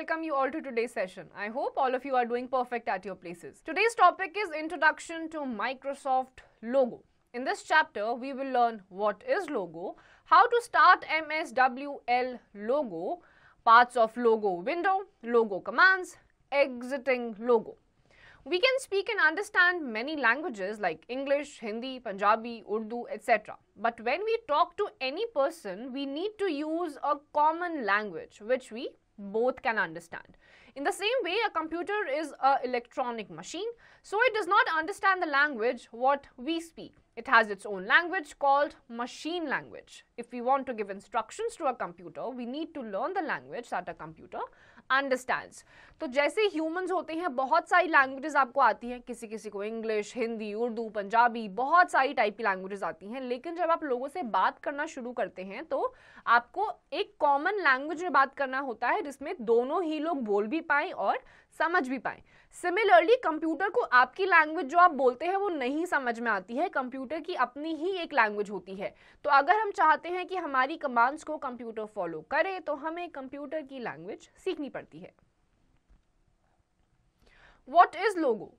welcome you all to today's session. I hope all of you are doing perfect at your places. Today's topic is Introduction to Microsoft Logo. In this chapter, we will learn what is logo, how to start MSWL logo, parts of logo window, logo commands, exiting logo. We can speak and understand many languages like English, Hindi, Punjabi, Urdu, etc. But when we talk to any person, we need to use a common language which we both can understand. In the same way, a computer is an electronic machine, so it does not understand the language what we speak. It has its own language called machine language. If we want to give instructions to a computer, we need to learn the language that a computer understands. तो जैसे humans होते हैं, बहुत सारी languages आपको आती हैं, किसी किसी को इंग्लिश, हिंदी, उर्दू, पंजाबी, बहुत सारी टाइप की लैंग्वेजेस आती हैं, लेकिन जब आप लोगों से बात करना शुरू करते हैं तो आपको एक कॉमन लैंग्वेज में बात करना होता है जिसमें दोनों ही लोग बोल भी पाएं और समझ भी पाएं. सिमिलरली कंप्यूटर को आपकी लैंग्वेज जो आप बोलते हैं वो नहीं समझ में आती है. कंप्यूटर की अपनी ही एक लैंग्वेज होती है. तो अगर हम चाहते हैं कि हमारी कमांड्स को कंप्यूटर फॉलो करे तो हमें कंप्यूटर की लैंग्वेज सीखनी पड़ती है. What is logo?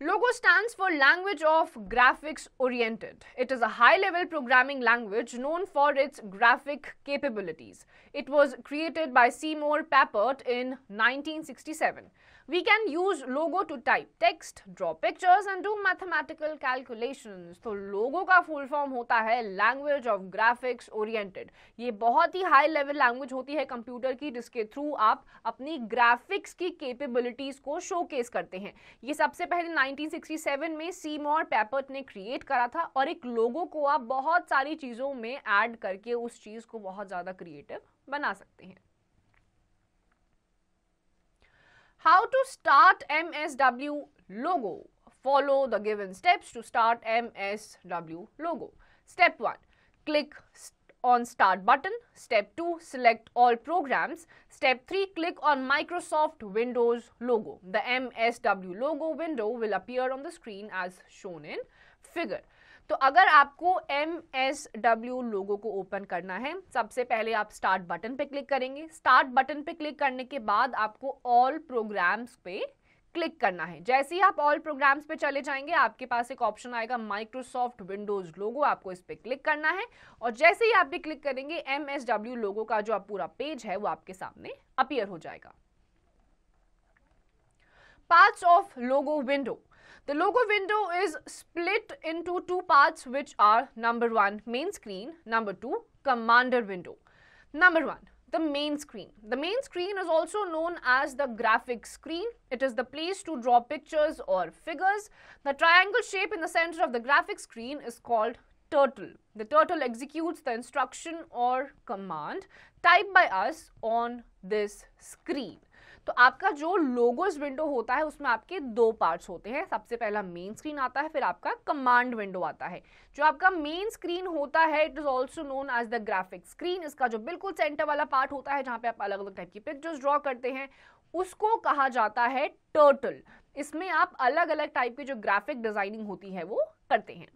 Logo stands for Language of Graphics Oriented. It is a high-level programming language known for its graphic capabilities. It was created by Seymour Papert in 1967. We can use logo to type text, draw pictures and do mathematical calculations. तो logo का full form होता है Language of Graphics Oriented. ये बहुत ही high level language होती है computer की जिसके थ्रू आप अपनी ग्राफिक्स की कैपेबिलिटीज को शोकेस करते हैं. ये सबसे पहले 1967 में सीमोर पेपर्ट ने क्रिएट करा था और एक लोगो को आप बहुत सारी चीजों में ऐड करके उस चीज को बहुत ज्यादा क्रिएटिव बना सकते हैं. How to start MSW logo? Follow the given steps to start MSW logo. Step 1. Click on Start button. Step 2. Select all programs. Step 3. Click on Microsoft Windows logo. The MSW logo window will appear on the screen as shown in figure. तो अगर आपको MSW लोगो को open करना है, सबसे पहले आप start button पे क्लिक करेंगे. स्टार्ट बटन पे क्लिक करने के बाद आपको ऑल प्रोग्राम्स पे क्लिक करना है. जैसे ही आप ऑल प्रोग्राम्स पे चले जाएंगे आपके पास एक ऑप्शन आएगा माइक्रोसॉफ्ट विंडोज लोगो. आपको इस पे क्लिक करना है और जैसे ही आप भी क्लिक करेंगे MSW लोगो का जो पूरा पेज है वो आपके सामने अपीयर हो जाएगा. Parts of logo window. The logo window is split into two parts which are number 1 main screen, number 2 commander window. Number 1 the main screen. The main screen is also known as the graphic screen. It is the place to draw pictures or figures. The triangle shape in the center of the graphic screen is called turtle. The turtle executes the instruction or command typed by us on this screen. तो आपका जो logos window होता है उसमें आपके दो parts होते हैं. सबसे पहला मेन स्क्रीन आता है, फिर आपका कमांड विंडो आता है. जो आपका मेन स्क्रीन होता है it is also known as the graphic screen. इसका जो बिल्कुल सेंटर वाला पार्ट होता है जहां पे आप अलग अलग टाइप की पिक्चर्स ड्रॉ करते हैं उसको कहा जाता है टर्टल. इसमें आप अलग अलग टाइप की जो ग्राफिक डिजाइनिंग होती है वो करते हैं.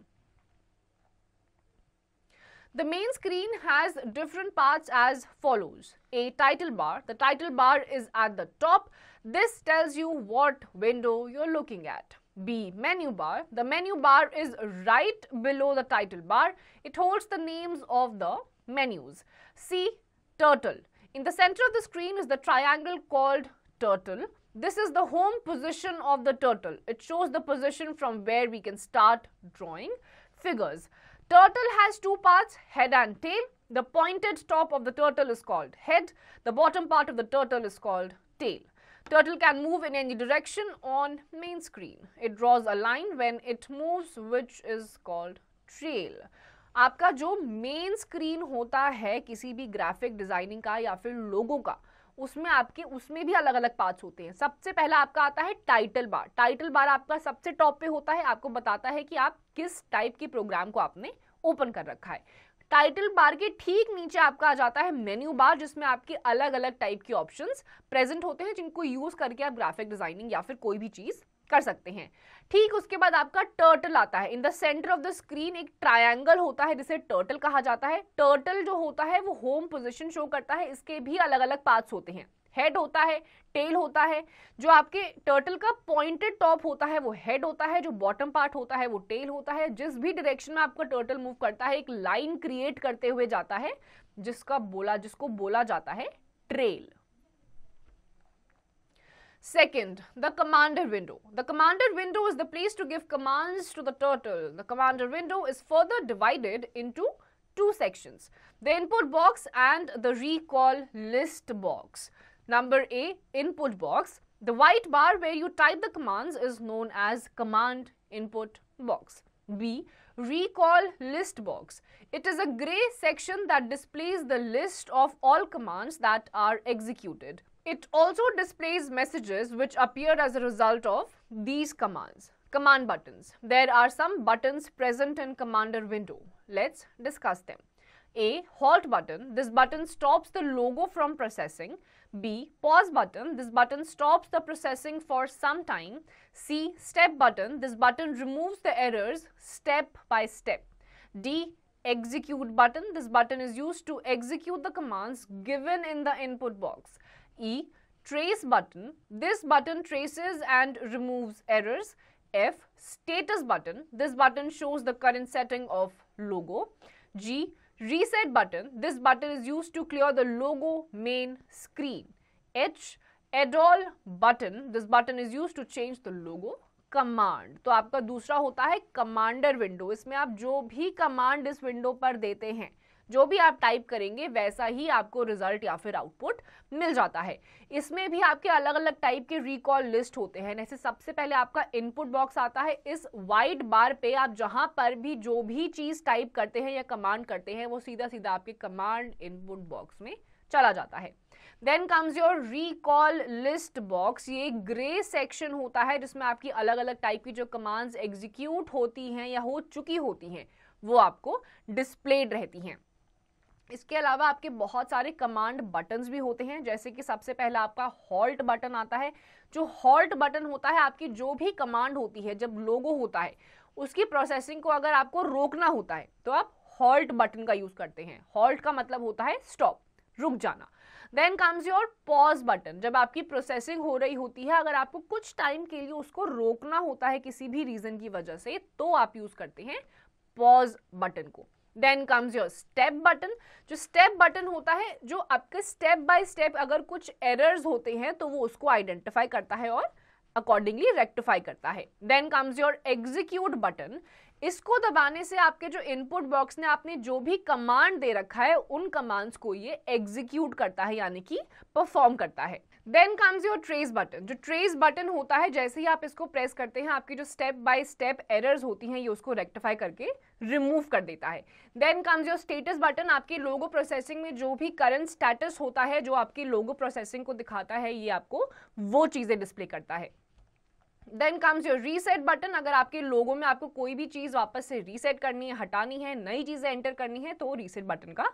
The main screen has different parts as follows. A title bar. The title bar is at the top. This tells you what window you're looking at. B. Menu bar. The menu bar is right below the title bar. It holds the names of the menus. C. Turtle. In the center of the screen is the triangle called turtle. This is the home position of the turtle. It shows the position from where we can start drawing figures. Turtle has two parts, head and tail. The pointed top of the turtle is called head. The bottom part of the turtle is called tail. Turtle can move in any direction on main screen. It draws a line when it moves which is called trail. आपका जो main screen होता है किसी भी graphic designing का या फिर लोगो का उसमें भी अलग अलग पार्ट्स होते हैं. सबसे पहला आपका आता है टाइटल बार. टाइटल बार आपका सबसे टॉप पे होता है. आपको बताता है कि आप किस टाइप की प्रोग्राम को आपने ओपन कर रखा है. टाइटल बार के ठीक नीचे आपका आ जाता है मेन्यू बार जिसमें आपके अलग अलग टाइप के ऑप्शंस प्रेजेंट होते हैं जिनको यूज करके आप ग्राफिक डिजाइनिंग या फिर कोई भी चीज कर सकते हैं. ठीक उसके बाद आपका टर्टल आता है. In the centre of the screen एक ट्रायंगल होता है जिसे टर्टल कहा जाता है. टर्टल जो होता है वो होम पोजीशन शो करता है. इसके भी अलग अलग पार्ट्स होते हैं. हेड होता है, टेल होता है। जो आपके टर्टल का पॉइंटेड टॉप होता है वो हेड होता है, जो बॉटम पार्ट होता है वो टेल होता है। जिस भी डायरेक्शन में आपका टर्टल मूव करता है एक लाइन क्रिएट करते हुए जाता है जिसको बोला जाता है trail. Second, the commander window. The commander window is the place to give commands to the turtle. The commander window is further divided into two sections, the input box and the recall list box. Number A, input box. The white bar where you type the commands is known as command input box. B, recall list box. It is a gray section that displays the list of all commands that are executed. It also displays messages which appear as a result of these commands. Command buttons. There are some buttons present in commander window. Let's discuss them. A, halt button. This button stops the logo from processing. B, pause button. This button stops the processing for some time. C, step button. This button removes the errors step by step. D, execute button. This button is used to execute the commands given in the input box. E, trace button. This button traces and removes errors. F, status button. This button shows the current setting of logo. G, reset button. This button is used to clear the logo main screen. H, add all button. This button is used to change the logo command. तो आपका दूसरा होता है commander window. इसमें आप जो भी command इस विंडो पर देते हैं, जो भी आप टाइप करेंगे वैसा ही आपको रिजल्ट या फिर आउटपुट मिल जाता है। इसमें भी आपके अलग अलग टाइप के रिकॉल लिस्ट होते हैं। जैसे सबसे पहले आपका इनपुट बॉक्स आता है। इस वाइट बार पे आप जहां पर भी जो भी चीज टाइप करते हैं या कमांड करते हैं वो सीधा सीधा आपके कमांड इनपुट बॉक्स में चला जाता है। Then comes your recall list box. ये एक ग्रे सेक्शन होता है जिसमें आपकी अलग अलग टाइप की जो कमांड्स एग्जीक्यूट होती हैं या हो चुकी होती हैं वो आपको डिस्प्लेड रहती हैं। इसके अलावा आपके बहुत सारे कमांड बटन्स भी होते हैं, जैसे कि सबसे पहला आपका हॉल्ट बटन आता है। जो हॉल्ट बटन होता है आपकी जो भी कमांड होती है, जब लोगो होता है उसकी प्रोसेसिंग को अगर आपको रोकना होता है तो आप हॉल्ट बटन का यूज करते हैं। हॉल्ट का मतलब होता है स्टॉप, रुक जाना। Then comes your pause button. जब आपकी प्रोसेसिंग हो रही होती है, अगर आपको कुछ टाइम के लिए उसको रोकना होता है किसी भी रीजन की वजह से, तो आप यूज करते हैं पॉज बटन को। Then comes your step button. जो स्टेप बटन होता है, जो आपके स्टेप बाय स्टेप अगर कुछ एरर्स होते हैं तो वो उसको आइडेंटिफाई करता है और अकॉर्डिंगली रेक्टिफाई करता है। Then comes your execute button. इसको दबाने से आपके जो इनपुट बॉक्स ने आपने जो भी कमांड दे रखा है उन कमांड्स को ये एग्जीक्यूट करता है, यानी कि परफॉर्म करता है। Then comes your trace button. जो ट्रेस बटन होता है, जैसे ही आप इसको प्रेस करते हैं आपकी जो स्टेप बाय स्टेप एरर्स होती हैं ये उसको रेक्टिफाई करके रिमूव कर देता है। Then comes your status button. आपकी लोगो प्रोसेसिंग में जो भी करंट स्टेटस होता है, जो आपकी लोगो प्रोसेसिंग को दिखाता है, ये आपको वो चीजें डिस्प्ले करता है। Then comes your reset button. अगर आपके लोगो में आपको कोई भी चीज वापस से रीसेट करनी है, हटानी है, नई चीजें एंटर करनी है, तो रीसेट बटन का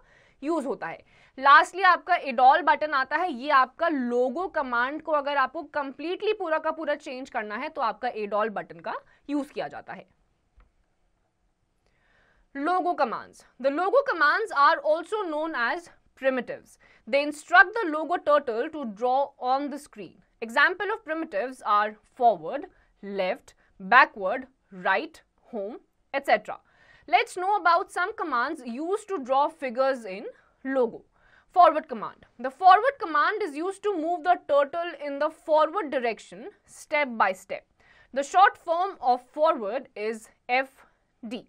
यूज होता है। लास्टली आपका इडॉल बटन आता है। ये आपका लोगो कमांड को अगर आपको कंप्लीटली पूरा का पूरा चेंज करना है तो आपका इडॉल बटन का यूज किया जाता है। Logo commands. The logo commands are also known as primitives. They instruct the logo turtle to draw on the screen. Example of primitives are forward, left, backward, right, home, etc. Let's know about some commands used to draw figures in logo. Forward command. The forward command is used to move the turtle in the forward direction step by step. The short form of forward is FD.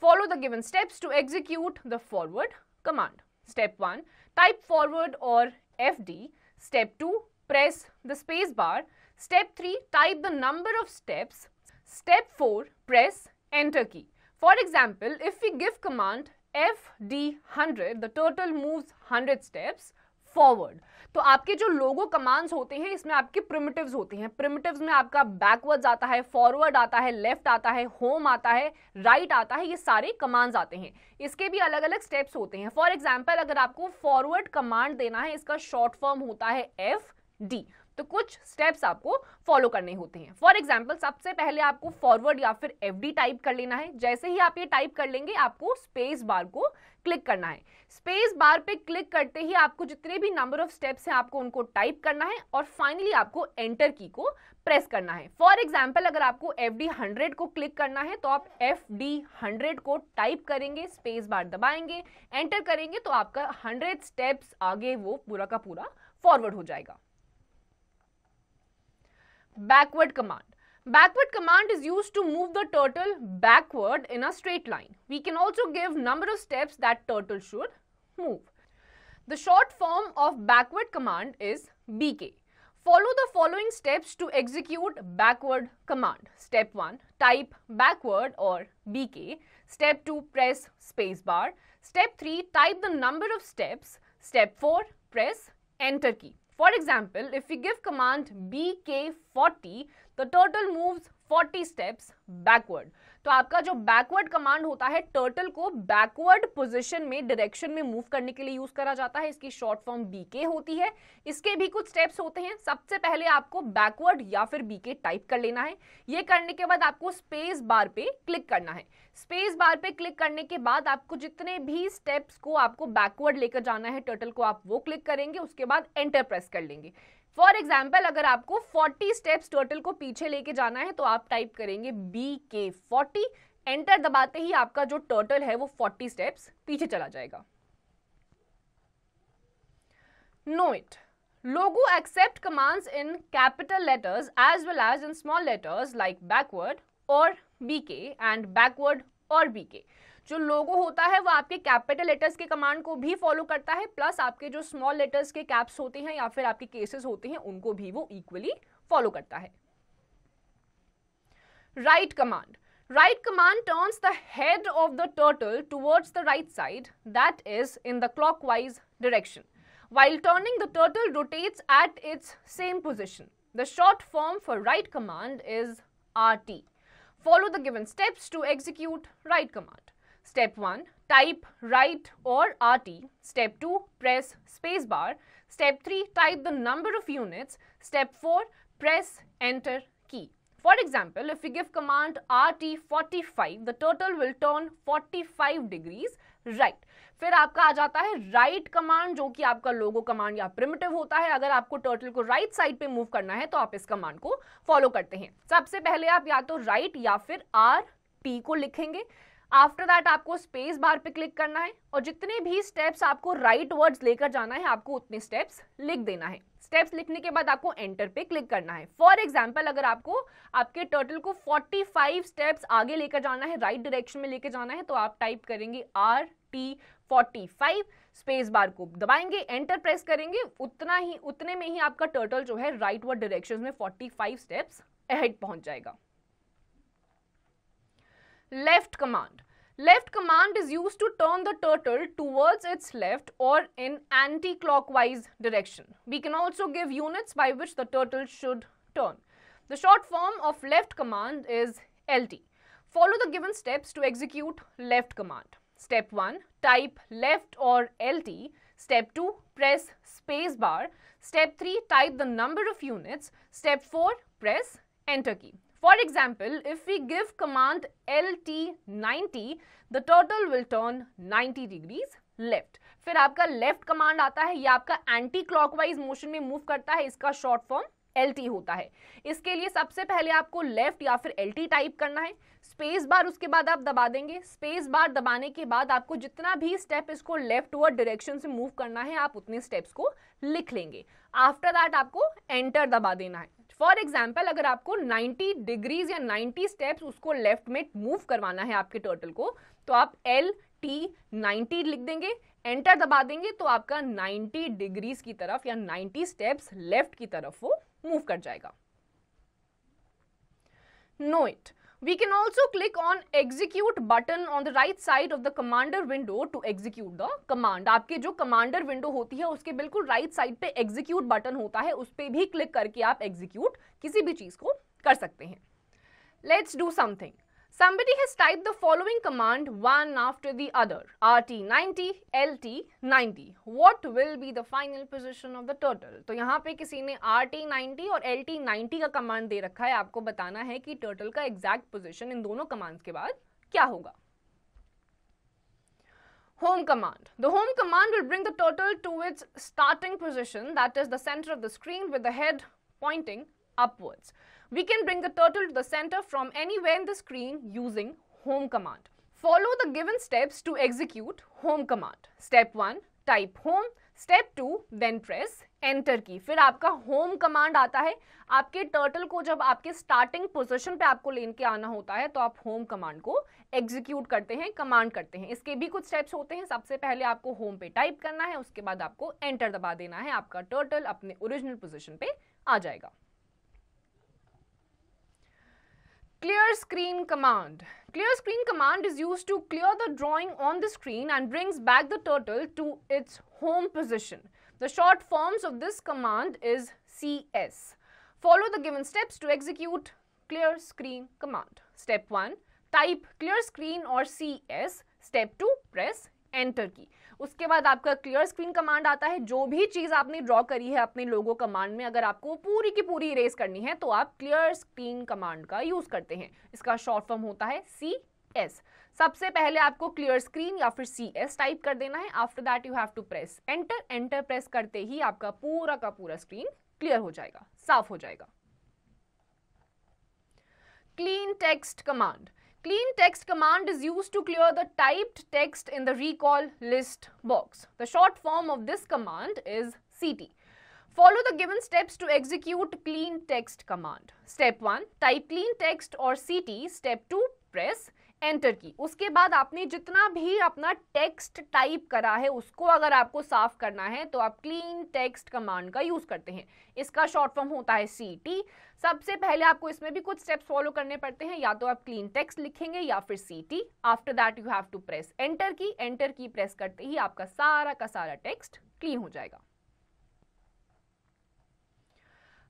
Follow the given steps to execute the forward command. Step 1, type forward or FD. Step 2, press the space bar. Step 3, type the number of steps. Step 4, press enter key. For example, if we give command FD100, the turtle moves 100 steps forward. तो आपके जो लोगो commands होते हैं इसमें आपके primitives होते हैं। Primitives में आपका बैकवर्ड्स आता है, फॉरवर्ड आता है, लेफ्ट आता है, होम आता है, राइट आता है, ये सारे कमांड्स आते हैं। इसके भी अलग अलग स्टेप्स होते हैं। फॉर एग्जांपल, अगर आपको फॉरवर्ड कमांड देना है, इसका शॉर्ट फॉर्म होता है FD। तो कुछ स्टेप्स आपको फॉलो करने होते हैं। फॉर एग्जाम्पल, सबसे पहले आपको फॉरवर्ड या फिर FD टाइप कर लेना है। जैसे ही आप ये टाइप कर लेंगे, आपको स्पेस बार को क्लिक करना है। स्पेस बार पे क्लिक करते ही आपको जितने भी नंबर ऑफ स्टेप्स हैं आपको उनको टाइप करना है और फाइनली आपको एंटर की को प्रेस करना है। फॉर एग्जाम्पल, अगर आपको FD 100 को क्लिक करना है तो आप FD 100 को टाइप करेंगे, स्पेस बार दबाएंगे, एंटर करेंगे तो आपका 100 स्टेप्स आगे वो पूरा का पूरा फॉरवर्ड हो जाएगा। Backward command. Backward command is used to move the turtle backward in a straight line. We can also give number of steps that turtle should move. The short form of backward command is BK. Follow the following steps to execute backward command. Step 1, type backward or BK. Step 2, press space bar. Step 3, type the number of steps. Step 4, press enter key. For example, if we give command BK40, the turtle moves 40 steps backward. तो आपका जो backward command होता है turtle को backward position में direction में move करने के लिए यूज करा जाता है। इसकी शॉर्ट फॉर्म BK होती है। इसके भी कुछ स्टेप्स होते हैं। सबसे पहले आपको बैकवर्ड या फिर BK टाइप कर लेना है। ये करने के बाद आपको स्पेस बार पे क्लिक करना है। स्पेस बार पे क्लिक करने के बाद आपको जितने भी स्टेप्स को आपको बैकवर्ड लेकर जाना है टर्टल को, आप वो क्लिक करेंगे, उसके बाद एंटर प्रेस कर लेंगे। फॉर एग्जाम्पल, अगर आपको 40 स्टेप्स टर्टल को पीछे लेके जाना है तो आप टाइप करेंगे BK40, एंटर दबाते ही आपका जो टर्टल है वो 40 स्टेप्स पीछे चला जाएगा। Know it. Logo accept commands in capital letters as well as in small letters like backward or BK and backward or BK. जो लोगो होता है वो आपके कैपिटल लेटर्स के कमांड को भी फॉलो करता है, प्लस आपके जो स्मॉल लेटर्स के कैप्स होते हैं या फिर आपके केसेस होते हैं उनको भी वो इक्वली फॉलो करता है। Right command. Right command turns the head of the turtle towards the right side, that is in the clockwise direction. While turning, the turtle rotates at its same position. The short form for right command is RT. Follow the given steps to execute right command. Step 1, type right or RT. Step 2, press space bar. Step 3, type the number of units. Step 4, press enter key. For example, if we give command RT45, the turtle will turn 45 degrees right. फिर आपका आ जाता है right command, जो कि आपका लोगो command या primitive होता है। अगर आपको टर्टल को राइट साइड पे मूव करना है तो आप इस कमांड को फॉलो करते हैं। सबसे पहले आप या तो राइट या फिर RT को लिखेंगे। आफ्टर दैट आपको स्पेस बार पे क्लिक करना है और जितने भी स्टेप्स आपको राइट वर्ड्स लेकर जाना है आपको उतने स्टेप्स लिख देना है। स्टेप्स लिखने के बाद आपको एंटर पे क्लिक करना है। फॉर एग्जाम्पल, अगर आपको आपके टर्टल को 45 स्टेप्स आगे लेकर जाना है, राइट डायरेक्शन में लेकर जाना है, तो आप टाइप करेंगे RT45, स्पेस बार को दबाएंगे, एंटर प्रेस करेंगे, उतने में ही आपका टर्टल जो है राइट वर्ड डायरेक्शन में 45 स्टेप्स अहेड पहुंच जाएगा। Left command. Left command is used to turn the turtle towards its left or in anti-clockwise direction. We can also give units by which the turtle should turn. The short form of left command is LT. Follow the given steps to execute left command. Step 1, type left or LT. Step 2, press space bar. Step 3, type the number of units. Step 4, press enter key. For example, if we give command LT90, the turtle will turn 90 degrees left. फिर आपका left command आता है, यह आपका anti clockwise motion में move करता है। इसका शॉर्ट फॉर्म LT होता है। इसके लिए सबसे पहले आपको लेफ्ट या फिर LT टाइप करना है, स्पेस बार उसके बाद आप दबा देंगे। स्पेस बार दबाने के बाद आपको जितना भी स्टेप इसको लेफ्ट वर्ड डायरेक्शन से मूव करना है आप उतने स्टेप्स को लिख लेंगे। आफ्टर दैट आपको एंटर दबा देना है। फॉर एग्जाम्पल, अगर आपको 90 डिग्रीज या 90 स्टेप्स उसको लेफ्ट में मूव करवाना है आपके टर्टल को, तो आप LT90 लिख देंगे, एंटर दबा देंगे, तो आपका 90 डिग्रीज की तरफ या 90 स्टेप्स लेफ्ट की तरफ वो मूव कर जाएगा। Know it. We can also click on execute button on the right side of the commander window to execute the command. आपके जो commander window होती है उसके बिल्कुल right side पे execute button होता है, उस पे भी क्लिक करके आप execute किसी भी चीज को कर सकते हैं। Let's do something. Somebody has typed the following command one after the other. RT90, LT90. What will be the final position of the turtle? तो यहाँ पे किसी ने RT90 और LT90 का कमांड दे रखा है, आपको बताना है कि टर्टल का एग्जैक्ट पोजीशन इन दोनों कमांड्स के बाद क्या होगा. Home command. The home command will bring the turtle to its starting position, that is the center of the screen with the head pointing upwards. We can bring the turtle to the center from anywhere in the screen using home command. Follow the given steps to execute home command. Step 1, type home. Step 2, then press enter key. फिर आपका home command आता है. आपके turtle को जब आपके starting position पे आपको लेके आना होता है तो आप home command को execute करते हैं, command करते हैं. इसके भी कुछ steps होते हैं. सबसे पहले आपको home पे type करना है, उसके बाद आपको enter दबा देना है. आपका turtle अपने original position पे आ जाएगा. Clear screen command. Clear screen command is used to clear the drawing on the screen and brings back the turtle to its home position. The short forms of this command is CS. Follow the given steps to execute clear screen command. Step 1, type clear screen or CS. Step 2, press enter key. उसके बाद आपका clear screen command आता है. जो भी चीज आपने draw करी है अपने लोगो कमांड में, अगर आपको पूरी की पूरी इरेज करनी है तो आप क्लियर स्क्रीन कमांड का यूज करते हैं. इसका शॉर्ट फॉर्म होता है CS. सबसे पहले आपको क्लियर स्क्रीन या फिर CS टाइप कर देना है. After that you have to press enter. Enter press करते ही आपका पूरा का पूरा स्क्रीन क्लियर हो जाएगा, साफ हो जाएगा. Clean text command. Clean text command is used to clear the typed text in the recall list box. The short form of this command is CT. Follow the given steps to execute clean text command. Step 1, type clean text or CT. Step 2, press enter key. उसके बाद आपने जितना भी अपना text type करा है उसको अगर आपको साफ करना है तो आप क्लीन टेक्स्ट कमांड का यूज करते हैं. इसका शॉर्ट फॉर्म होता है CT. सबसे पहले आपको इसमें भी कुछ स्टेप्स फॉलो करने पड़ते हैं. या तो आप क्लीन टेक्स्ट लिखेंगे या फिर CT. After that you have to press enter key. Enter key press करते ही आपका सारा का सारा टेक्स्ट क्लीन हो जाएगा.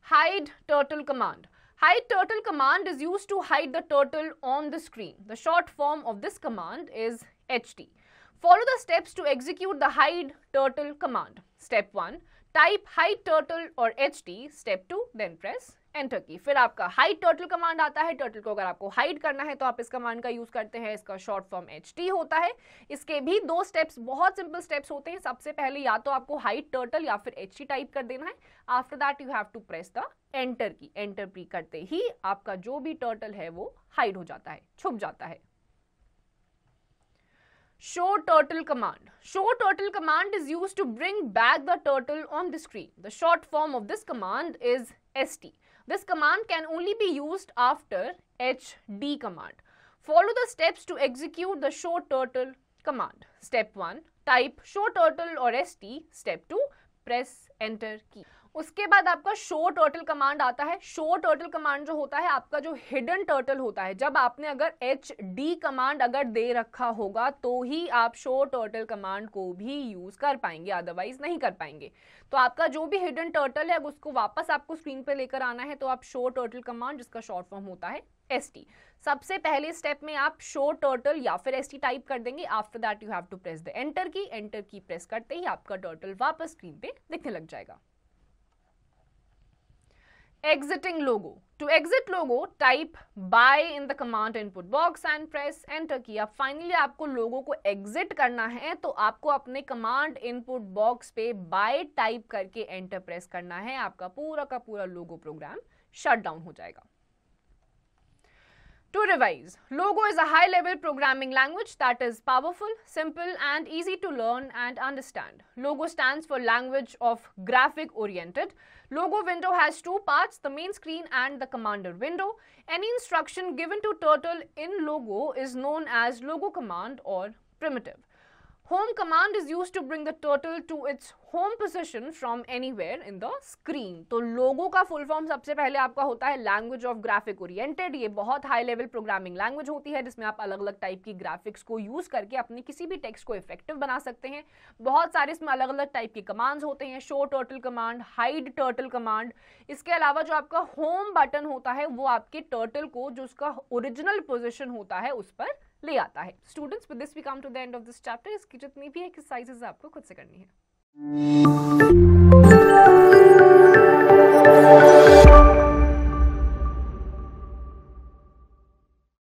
Hide turtle command. Hide turtle command is used to hide the turtle on the screen. The short form of this command is HT. Follow the steps to execute the hide turtle command. Step 1, type hide turtle or HT. Step 2, then press enter की. फिर आपका hide turtle command आता है. Turtle को अगर आपको hide करना है तो आप इस कमांड का यूज करते हैं. इसका शॉर्ट फॉर्म HT होता है. इसके भी दो स्टेप्स, बहुत सिंपल स्टेप्स होते हैं. सबसे पहले या तो आपको हाइड टर्टल या फिर HT टाइप कर देना है. After that you have to press the enter key. Enter key करते ही आपका जो भी टर्टल है वो हाइड हो जाता है, छुप जाता है. Show turtle command. Show turtle command is used to bring back the turtle on the screen. The short form of this command is ST. This command can only be used after HD command. Follow the steps to execute the show turtle command. Step 1, type show turtle or ST. Step 2, press enter key. उसके बाद आपका show turtle command आता है. Show turtle command जो होता है आपका जो हिडन टर्टल होता है, जब आपने अगर HD कमांड अगर दे रखा होगा तो ही आप शो टर्टल कमांड को भी यूज कर पाएंगे, अदरवाइज नहीं कर पाएंगे. तो आपका जो भी हिडन टर्टल है उसको वापस आपको स्क्रीन पे लेकर आना है तो आप शो टर्टल कमांड, जिसका शॉर्ट फॉर्म होता है ST. सबसे पहले स्टेप में आप शो टर्टल या फिर ST टाइप कर देंगे. After that you have to press the enter key. Enter key press करते ही आपका टर्टल वापस स्क्रीन पे दिखने लग जाएगा. Exiting logo. To exit logo, type by in the command input box and press enter key. अब फाइनली आपको लोगो को एग्जिट करना है तो आपको अपने कमांड इनपुट बॉक्स पे बाय टाइप करके एंटर प्रेस करना है. आपका पूरा का पूरा लोगो प्रोग्राम शट डाउन हो जाएगा. To revise, Logo is a high-level programming language that is powerful, simple, and easy to learn and understand. Logo stands for Language of Graphic-Oriented. Logo window has two parts, the main screen and the commander window. Any instruction given to Turtle in Logo is known as Logo command or primitive. Home command is used to bring the turtle to its home position from anywhere in the screen. तो लोगो का full form सबसे पहले आपका होता है language of graphic oriented. ये बहुत high level programming language होती है जिसमें आप अलग अलग टाइप की ग्राफिक्स को यूज करके अपने किसी भी टेक्स्ट को इफेक्टिव बना सकते हैं. बहुत सारे इसमें अलग अलग टाइप के कमांड्स होते हैं. Show turtle command, hide turtle command. इसके अलावा जो आपका होम बटन होता है वो आपके टर्टल को जो उसका ओरिजिनल पोजिशन होता है उस पर ले आता है. Students, with this we come to the end of this chapter. इसकी जितनी भी एक्सरसाइजेस आपको खुद से करनी है.